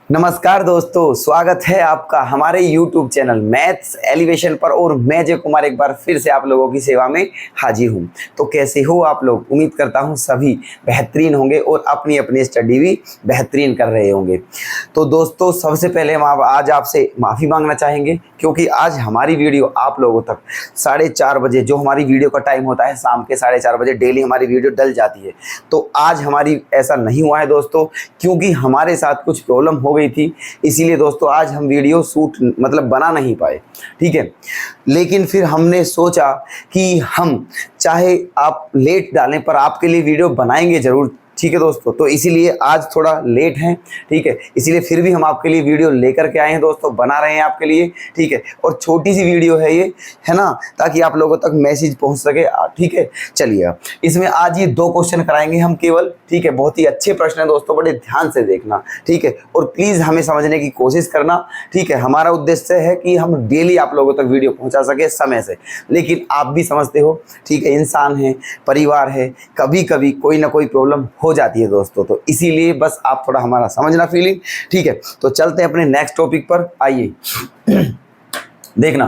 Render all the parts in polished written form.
नमस्कार दोस्तों, स्वागत है आपका हमारे YouTube चैनल मैथ्स एलिवेशन पर। और मैं जय कुमार एक बार फिर से आप लोगों की सेवा में हाजिर हूँ। तो कैसे हो आप लोग? उम्मीद करता हूँ सभी बेहतरीन होंगे और अपनी अपनी स्टडी भी बेहतरीन कर रहे होंगे। तो दोस्तों, सबसे पहले हम आज आपसे माफ़ी मांगना चाहेंगे क्योंकि आज हमारी वीडियो आप लोगों तक 4:30 बजे, जो हमारी वीडियो का टाइम होता है शाम के 4:30 बजे, डेली हमारी वीडियो डल जाती है। तो आज हमारी ऐसा नहीं हुआ है दोस्तों, क्योंकि हमारे साथ कुछ प्रॉब्लम हो गई थी। इसीलिए दोस्तों आज हम वीडियो शूट बना नहीं पाए, ठीक है। लेकिन फिर हमने सोचा कि हम चाहे आप लेट डालें पर आपके लिए वीडियो बनाएंगे ज़रूर, ठीक है दोस्तों। तो इसीलिए आज थोड़ा लेट हैं, ठीक है। इसीलिए फिर भी हम आपके लिए वीडियो लेकर के आए हैं दोस्तों, बना रहे हैं आपके लिए, ठीक है। और छोटी सी वीडियो है ये, है ना, ताकि आप लोगों तक मैसेज पहुंच सके, ठीक है। चलिए, इसमें आज ये 2 क्वेश्चन कराएंगे हम केवल, ठीक है। बहुत ही अच्छे प्रश्न है दोस्तों, बड़े ध्यान से देखना, ठीक है। और प्लीज़ हमें समझने की कोशिश करना, ठीक है। हमारा उद्देश्य है कि हम डेली आप लोगों तक वीडियो पहुँचा सके समय से। लेकिन आप भी समझते हो, ठीक है, इंसान है, परिवार है, कभी कभी कोई ना कोई प्रॉब्लम हो जाती है दोस्तों। तो इसीलिए बस आप थोड़ा हमारा समझना फीलिंग, ठीक है। तो चलते हैं अपने नेक्स्ट टॉपिक पर। आइए देखना,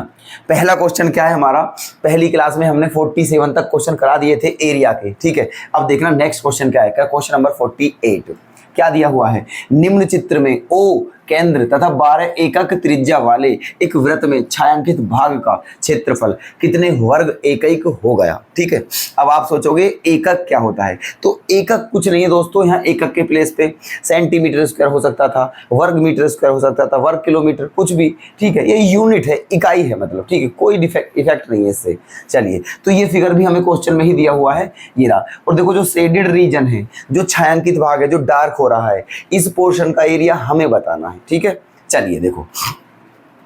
पहला क्वेश्चन क्या है हमारा। पहली क्लास में हमने 47 तक क्वेश्चन करा दिए थे एरिया के, ठीक है। अब देखना नेक्स्ट क्वेश्चन क्या है। क्या क्वेश्चन नंबर 48 क्या दिया हुआ है। निम्न चित्र में O केंद्र तथा 12 एकक त्रिज्या वाले एक वृत्त में छायांकित भाग का क्षेत्रफल कितने वर्ग एकक हो गया, ठीक है। अब आप सोचोगे एकक क्या होता है, तो एकक कुछ नहीं है दोस्तों। यहाँ एकक के प्लेस पे सेंटीमीटर स्क्वायर हो सकता था, वर्ग मीटर स्क्वायर हो सकता था, वर्ग किलोमीटर, कुछ भी, ठीक है। ये यूनिट है, इकाई है, मतलब, ठीक है। कोई इफेक्ट नहीं है इससे। चलिए, तो ये फिगर भी हमें क्वेश्चन में ही दिया हुआ है, ये रहा। और देखो, जो शेडेड रीजन है, जो छायांकित भाग है, जो डार्क हो रहा है, इस पोर्शन का एरिया हमें बताना है, ठीक है। चलिए देखो,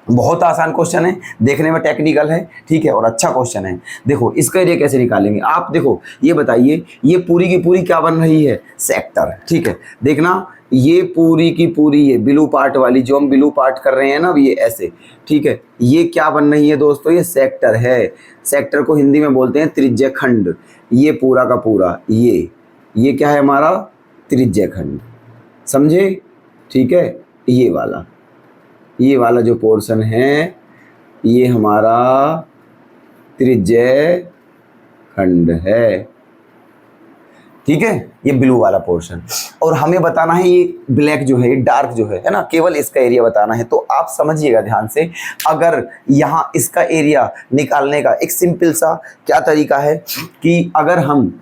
बहुत आसान क्वेश्चन है, देखने में टेक्निकल है, ठीक है, और अच्छा क्वेश्चन है। देखो इसका एरिया कैसे निकालेंगे आप। देखो ये बताइए, ये पूरी की पूरी क्या बन रही है, सेक्टर, ठीक है। देखना, ये पूरी की पूरी, ये ब्लू पार्ट वाली जो हम ब्लू पार्ट कर रहे हैं ना, ये ऐसे, ठीक है, ये क्या बन रही है दोस्तों, ये सेक्टर है। सेक्टर को हिंदी में बोलते हैं त्रिज्यखंड। ये पूरा का पूरा, ये क्या है हमारा, त्रिज्यखंड, समझे, ठीक है। ये वाला जो पोर्शन है, ये हमारा त्रिज्यखंड है, ठीक है। ये ब्लू वाला पोर्शन, और हमें बताना है ये ब्लैक जो है, डार्क जो है ना, केवल इसका एरिया बताना है। तो आप समझिएगा ध्यान से, अगर यहाँ इसका एरिया निकालने का एक सिंपल सा क्या तरीका है कि अगर हम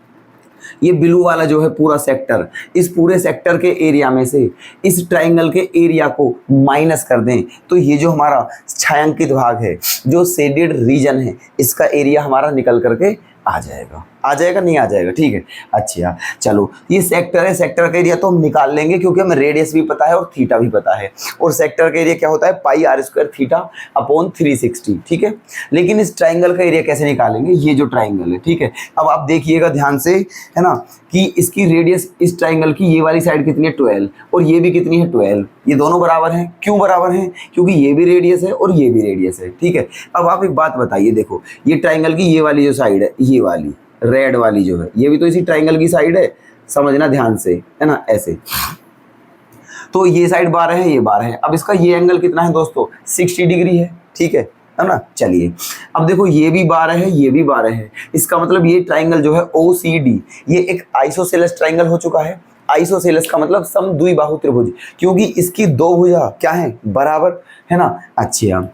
ये ब्लू वाला जो है पूरा सेक्टर, इस पूरे सेक्टर के एरिया में से इस ट्रायंगल के एरिया को माइनस कर दें, तो ये जो हमारा छायांकित भाग है, जो शेडेड रीजन है, इसका एरिया हमारा निकल करके आ जाएगा। नहीं आ जाएगा, ठीक है। अच्छा चलो, ये सेक्टर है, सेक्टर का एरिया तो हम निकाल लेंगे क्योंकि हमें रेडियस भी पता है और थीटा भी पता है। और सेक्टर का एरिया क्या होता है, πr² थीटा अपॉन 360, ठीक है। लेकिन इस ट्राइंगल का एरिया कैसे निकालेंगे, ये जो ट्राइंगल है, ठीक है। अब आप देखिएगा ध्यान से, है ना, कि इसकी रेडियस इस ट्राइंगल की, ये वाली साइड कितनी है 12, और ये भी कितनी है 12। ये दोनों बराबर हैं। क्यों बराबर हैं, क्योंकि ये भी रेडियस है और ये भी रेडियस है, ठीक है। अब आप एक बात बताइए, देखो ये ट्राइंगल की ये वाली जो साइड है, ये वाली रेड वाली जो है, ये भी तो इसी ट्राइंगल की साइड है, समझना ध्यान से, है ना, ऐसे। तो ये साइड 12 है, ये 12 है। अब इसका ये एंगल कितना है दोस्तों, 60 डिग्री है, ठीक है ना। चलिए, अब देखो ये भी 12 है, ये भी 12 है। इसका मतलब ये ट्राइंगल जो है OCD, ये एक आइसोसेलेस ट्राइंगल हो चुका है। आइसोसेलेस का मतलब समद्विबाहु त्रिभुज, क्योंकि इसकी 2 भुजा क्या है, बराबर, है ना। अच्छा,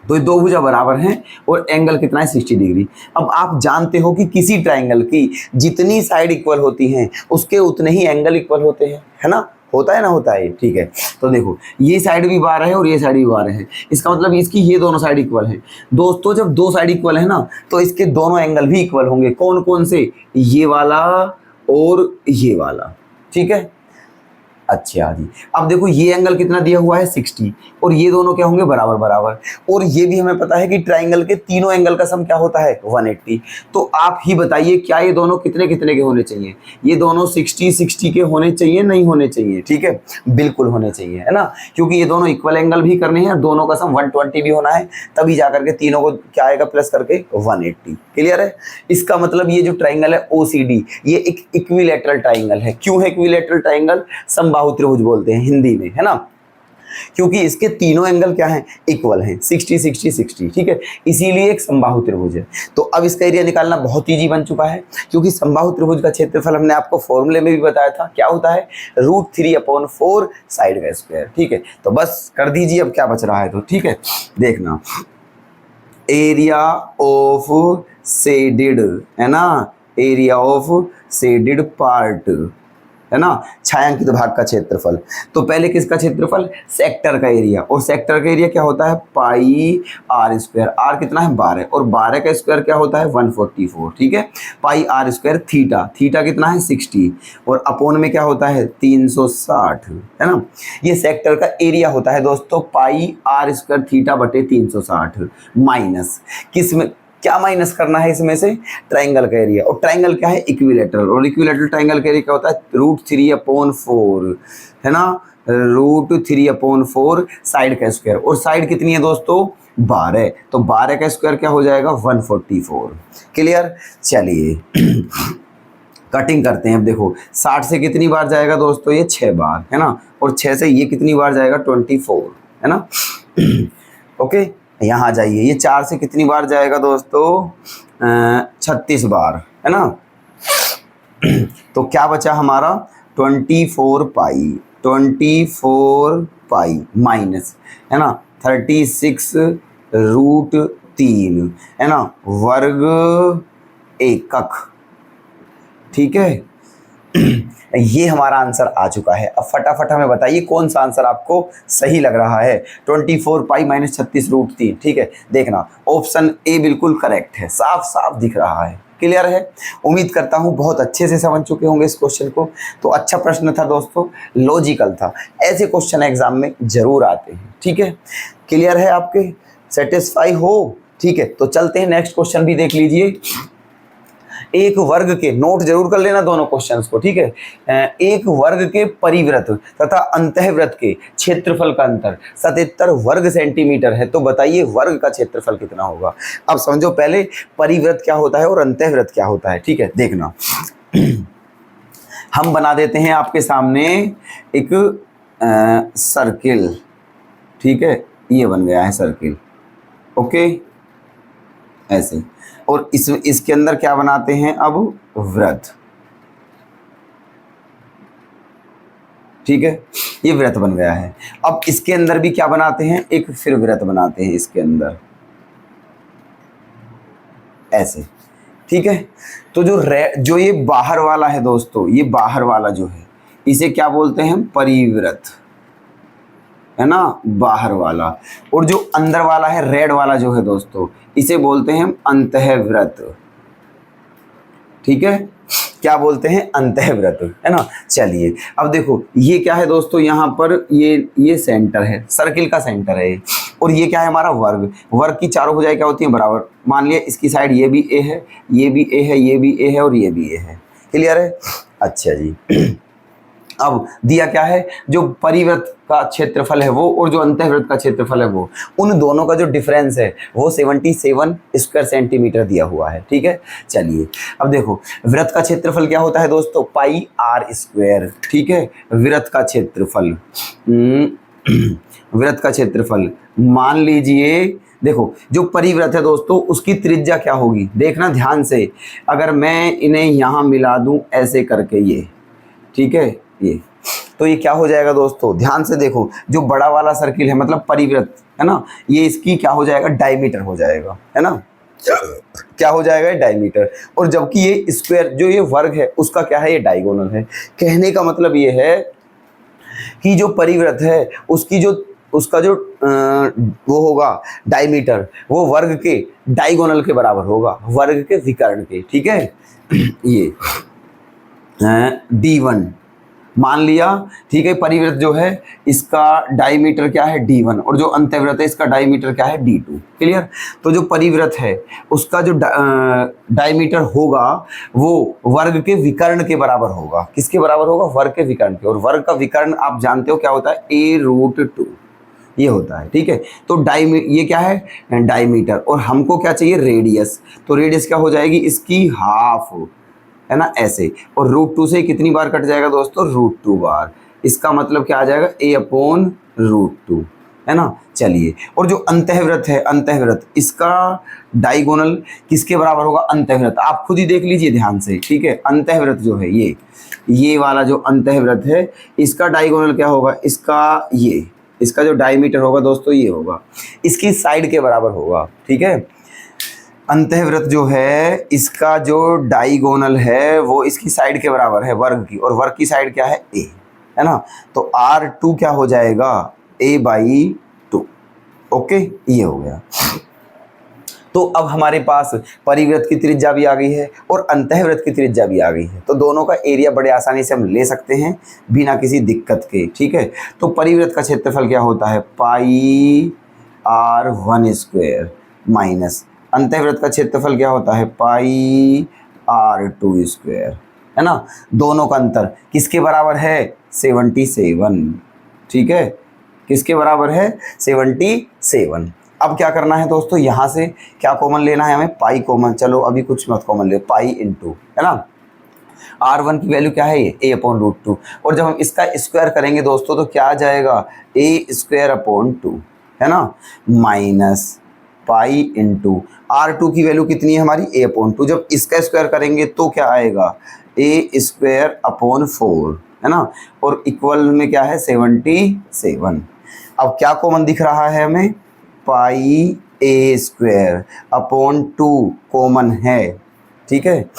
तो ये 2 भुजा बराबर हैं और एंगल कितना है, 60 डिग्री। अब आप जानते हो कि किसी ट्राइंगल की जितनी साइड इक्वल होती हैं उसके उतने ही एंगल इक्वल होते हैं, है ना। होता है ना, होता है, ठीक है। तो देखो ये साइड भी 12 है और ये साइड भी 12 है। इसका मतलब इसकी ये दोनों साइड इक्वल है दोस्तों। जब 2 साइड इक्वल है ना, तो इसके दोनों एंगल भी इक्वल होंगे। कौन कौन से, ये वाला और ये वाला, ठीक है। अच्छा जी, अब देखो ये एंगल कितना दिया हुआ है, 60, और ये दोनों क्या होंगे, बराबर बराबर। और ये भी हमें पता है कि ट्राइंगल के तीनों एंगल का सम क्या होता है, 180। तो आप ही बताइए, क्या ये दोनों कितने कितने के होने चाहिए, ये दोनों 60-60 के होने चाहिए, नहीं होने चाहिए, ठीक है, बिल्कुल होने चाहिए, है ना। क्योंकि ये दोनों इक्वल एंगल भी करने हैं, दोनों का सम 120 भी होना है, तभी जाकर के तीनों को क्या आएगा, प्लस करके 180। क्लियर है। इसका मतलब ये जो ट्राइंगल है OCD, ये एक इक्विलैटरल ट्राइंगल है। क्यों है इक्विलैटरल ट्राइंगल, समबाहु त्रिभुज बोलते हैं हिंदी में, है ना। क्योंकि इसके तीनों एंगल क्या हैं, इक्वल हैं, 60 60 60, ठीक है, इसीलिए एक समबाहु त्रिभुज है। तो अब इसका एरिया निकालना बहुत ईजी बन चुका है, क्योंकि समबाहु त्रिभुज का क्षेत्रफल हमने आपको फॉर्मूले में भी बताया था, क्या होता है, √3/4 साइड का स्क्वायर, ठीक है। तो बस कर दीजिए, अब क्या बच रहा है, तो ठीक है, देखना एरिया ऑफ शेडेड, है ना, एरिया ऑफ शेडेड पार्ट, है ना, छायांकित भाग का क्षेत्रफल। तो पहले किसका क्षेत्रफल, सेक्टर का एरिया, और सेक्टर का एरिया क्या होता है, पाई आर स्क्वायर, आर कितना है 12, और 12 का स्क्वायर क्या होता है 144, ठीक है, पाई आर स्क्वायर, थीटा, थीटा कितना है 60, और अपोन में क्या होता है 360, है ना। ये सेक्टर का एरिया होता है दोस्तों, पाई आर स्क्वायर थीटा बटे 360, माइनस किस में, क्या माइनस करना है इसमें से, ट्रायंगल का एरिया, और ट्रायंगल क्या है, इक्विलैटरल, और इक्विलैटरल ट्रायंगल का एरिया क्या होता है √3/4, है ना, √3/4 साइड का स्क्वायर, और साइड कितनी है दोस्तों 12, तो 12 का स्क्वायर क्या हो जाएगा 144, क्लियर। चलिए कटिंग करते हैं। अब देखो 60 से कितनी बार जाएगा दोस्तों, ये 6 बार, है ना, और 6 से ये कितनी बार जाएगा 24, है ना। ओके, यहाँ आ जाइए, ये 4 से कितनी बार जाएगा दोस्तों 36 बार, है ना। तो क्या बचा हमारा 24 पाई माइनस, है ना, 36√3, है ना, वर्ग एकक, ठीक है। ये हमारा आंसर आ चुका है। अब फटाफट हमें बताइए कौन सा आंसर आपको सही लग रहा है, 24 पाई माइनस 36√3, ठीक है। देखना ऑप्शन ए बिल्कुल करेक्ट है, साफ साफ दिख रहा है, क्लियर है। उम्मीद करता हूँ बहुत अच्छे से समझ चुके होंगे इस क्वेश्चन को। तो अच्छा प्रश्न था दोस्तों, लॉजिकल था, ऐसे क्वेश्चन एग्जाम में जरूर आते हैं, ठीक है। क्लियर है, आपके सेटिस्फाई हो, ठीक है। तो चलते हैं, नेक्स्ट क्वेश्चन भी देख लीजिए। एक वर्ग के, नोट जरूर कर लेना दोनों क्वेश्चंस को, ठीक है। एक वर्ग के परिवृत्त तथा अंतःवृत्त के क्षेत्रफल का अंतर 77 वर्ग सेंटीमीटर है, तो बताइए वर्ग का क्षेत्रफल कितना होगा। अब समझो पहले परिवृत्त क्या होता है और अंतःवृत्त क्या होता है, ठीक है। देखना हम बना देते हैं आपके सामने एक सर्किल, ठीक है, ये बन गया है सर्किल, ओके, ऐसे, और इसके अंदर क्या बनाते हैं अब, वृत्त, ठीक है, ये वृत्त बन गया है। अब इसके अंदर भी क्या बनाते हैं, एक फिर वृत्त बनाते हैं इसके अंदर, ऐसे, ठीक है। तो जो ये बाहर वाला है दोस्तों, ये बाहर वाला जो है इसे क्या बोलते हैं, परिवृत्त, है ना, बाहर वाला। और जो अंदर वाला है रेड वाला जो है दोस्तों, इसे बोलते हैं अंतःवृत्त, ठीक है, क्या बोलते हैं, अंतःवृत्त, है ना। चलिए अब देखो ये क्या है दोस्तों, यहाँ पर ये सेंटर है, सर्किल का सेंटर है, और ये क्या है हमारा वर्ग, वर्ग की चारों भुजाएं क्या होती हैं, बराबर। मान लिया इसकी साइड ये भी ए है, ये भी ए है, ये भी ए है, और ये भी ए है, क्लियर है। अच्छा जी अब दिया क्या है, जो परिवृत्त का क्षेत्रफल है वो और जो अंतःवृत्त का क्षेत्रफल है वो, उन दोनों का जो डिफरेंस है वो 77 स्क्वायर सेंटीमीटर दिया हुआ है, ठीक है। चलिए अब देखो वृत्त का क्षेत्रफल क्या होता है दोस्तों, पाई आर स्क्वायर, ठीक है। वृत्त का क्षेत्रफल वृत्त का क्षेत्रफल मान लीजिए, देखो जो परिवृत्त है दोस्तों उसकी त्रिज्या क्या होगी, देखना ध्यान से। अगर मैं इन्हें यहाँ मिला दूं ऐसे करके, ये ठीक है, ये तो ये क्या हो जाएगा दोस्तों, ध्यान से देखो, जो बड़ा वाला सर्किल है मतलब परिवृत्त, है ना, ये इसकी क्या हो जाएगा, डायमीटर हो जाएगा, है ना, क्या हो जाएगा, डायमीटर। और जबकि ये स्क्वायर जो ये वर्ग है उसका क्या है, ये डायगोनल है। कहने का मतलब ये है कि जो परिवृत्त है उसका जो वो होगा डायमीटर, वो वर्ग के डायगोनल के बराबर होगा, वर्ग के विकर्ण के, ठीक है। ये D1 मान लिया, ठीक है। परिवृत्त जो है इसका डायमीटर क्या है D1, और जो अंतःवृत्त है इसका डायमीटर क्या है D2, क्लियर। तो जो परिवृत्त है उसका जो डायमीटर होगा वो वर्ग के विकर्ण के बराबर होगा, किसके बराबर होगा, वर्ग के विकर्ण के। और वर्ग का विकर्ण आप जानते हो क्या होता है, A√2 ये होता है, ठीक है। तो ये क्या है, डायमीटर, और हमको क्या चाहिए, रेडियस। तो रेडियस क्या हो जाएगी, इसकी हाफ, है ना, ऐसे। और √2 से कितनी बार कट जाएगा दोस्तों, √2 बार, इसका मतलब क्या आ जाएगा, a/√2, है ना। चलिए, और जो अंतःवृत्त है, अंतःवृत्त, इसका डायगोनल किसके बराबर होगा, अंतःवृत्त आप खुद ही देख लीजिए ध्यान से, ठीक है। अंतःवृत्त जो है ये वाला जो अंतःवृत्त है, इसका डायगोनल क्या होगा, इसका जो डायमीटर होगा दोस्तों ये होगा, इसकी साइड के बराबर होगा, ठीक है। अंतःवृत्त जो है इसका जो डायगोनल है वो इसकी साइड के बराबर है, वर्ग की, और वर्ग की साइड क्या है, a, है ना। तो R2 क्या हो जाएगा, a/2। ओके, ये हो गया। तो अब हमारे पास परिवृत्त की त्रिज्या भी आ गई है और अंतःवृत्त की त्रिज्या भी आ गई है, तो दोनों का एरिया बड़े आसानी से हम ले सकते हैं बिना किसी दिक्कत के, ठीक है। तो परिवृत्त का क्षेत्रफल क्या होता है, πr1² माइनस अंतःवृत्त का क्षेत्रफल क्या होता है, πr2², है ना। दोनों का अंतर किसके बराबर है, 77, ठीक है, किसके बराबर है, 77। अब क्या करना है दोस्तों, यहाँ से क्या कॉमन लेना है हमें, पाई कॉमन, चलो अभी कुछ मत कॉमन ले, पाई इंटू, है ना। R1 की वैल्यू क्या है, ये a/√2, और जब हम इसका स्क्वायर करेंगे दोस्तों तो क्या आ जाएगा, a²/2, है ना, माइनस पाई इंटू R2 की वैल्यू कितनी है हमारी, a/2, जब इसका स्क्वायर करेंगे तो क्या आएगा, a²/4, है ना, और इक्वल में क्या है, 77। अब क्या कॉमन दिख रहा है हमें, πa²/2 कॉमन है, ठीक है।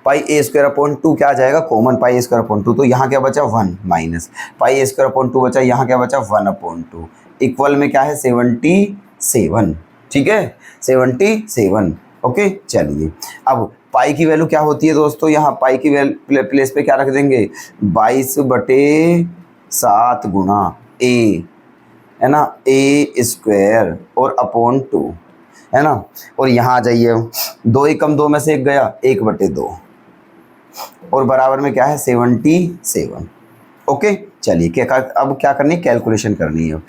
πa²/2 क्या आ जाएगा, कॉमन πa²/2, तो यहाँ क्या बचा 1 माइनस πa²/2 बचा, यहाँ क्या बचा 1/2, इक्वल में क्या है 77, ठीक है, 77। ओके, चलिए अब पाई की वैल्यू क्या होती है दोस्तों, यहाँ पाई की प्लेस पे क्या रख देंगे, 22/7 गुणा a, है ना, a² और /2, है ना। और यहाँ आ जाइए, 2 एकम 2 में से 1 गया, 1/2, और बराबर में क्या है 77। ओके, चलिए अब क्या करनी है, कैलकुलेशन करनी है।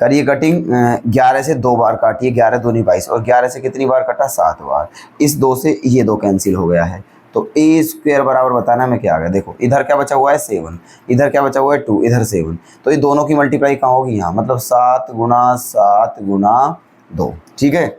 करिए कटिंग, 11 से 2 बार काटिए, 11 दूनी 22, और 11 से कितनी बार कटा, 7 बार। इस 2 से ये 2 कैंसिल हो गया है, तो a² बराबर बताना है मैं क्या आ गया, देखो इधर क्या बचा हुआ है 7, इधर क्या बचा हुआ है 2, इधर 7, तो ये दोनों की मल्टीप्लाई कहाँ होगी, यहाँ, मतलब 7 × 7 × 2, ठीक है।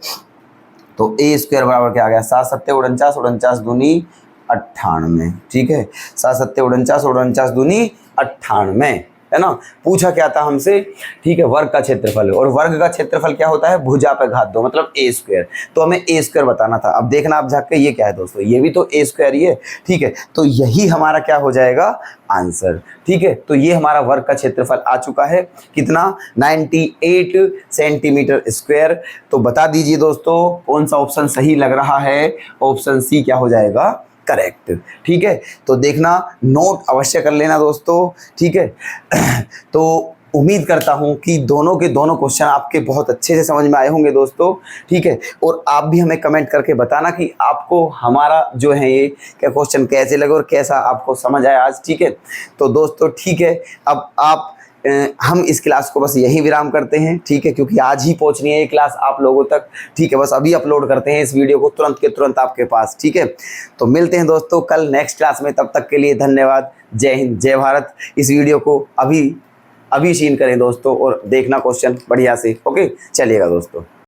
तो a² बराबर क्या आ गया, 7 7 49, 49 दूनी 98, ठीक है, 7 7 49, 49 दूनी 98, है ना। पूछा क्या था हमसे, ठीक है, वर्ग का क्षेत्रफल, और वर्ग का क्षेत्रफल क्या होता है, भुजा पे घात 2, मतलब a², तो हमें a² बताना था। अब देखना आप झाँक के, ये क्या है दोस्तों, ये भी तो a² ही है, ठीक है, तो यही हमारा क्या हो जाएगा आंसर, ठीक है। तो ये हमारा वर्ग का क्षेत्रफल आ चुका है, कितना, 98 सेंटीमीटर²। तो बता दीजिए दोस्तों कौन सा ऑप्शन सही लग रहा है, ऑप्शन सी क्या हो जाएगा, करेक्ट, ठीक है। तो देखना, नोट अवश्य कर लेना दोस्तों, ठीक है। तो उम्मीद करता हूं कि दोनों के दोनों क्वेश्चन आपके बहुत अच्छे से समझ में आए होंगे दोस्तों, ठीक है। और आप भी हमें कमेंट करके बताना कि आपको हमारा जो है ये क्या क्वेश्चन कैसे लगे और कैसा आपको समझ आया आज, ठीक है। तो दोस्तों ठीक है, अब हम इस क्लास को बस यही विराम करते हैं, ठीक है, क्योंकि आज ही पहुंचनी है ये क्लास आप लोगों तक, ठीक है। बस अभी अपलोड करते हैं इस वीडियो को, तुरंत के तुरंत आपके पास, ठीक है। तो मिलते हैं दोस्तों कल नेक्स्ट क्लास में, तब तक के लिए धन्यवाद, जय हिंद, जय भारत। इस वीडियो को अभी सीन करें दोस्तों और देखना क्वेश्चन बढ़िया से, ओके, चलिएगा दोस्तों।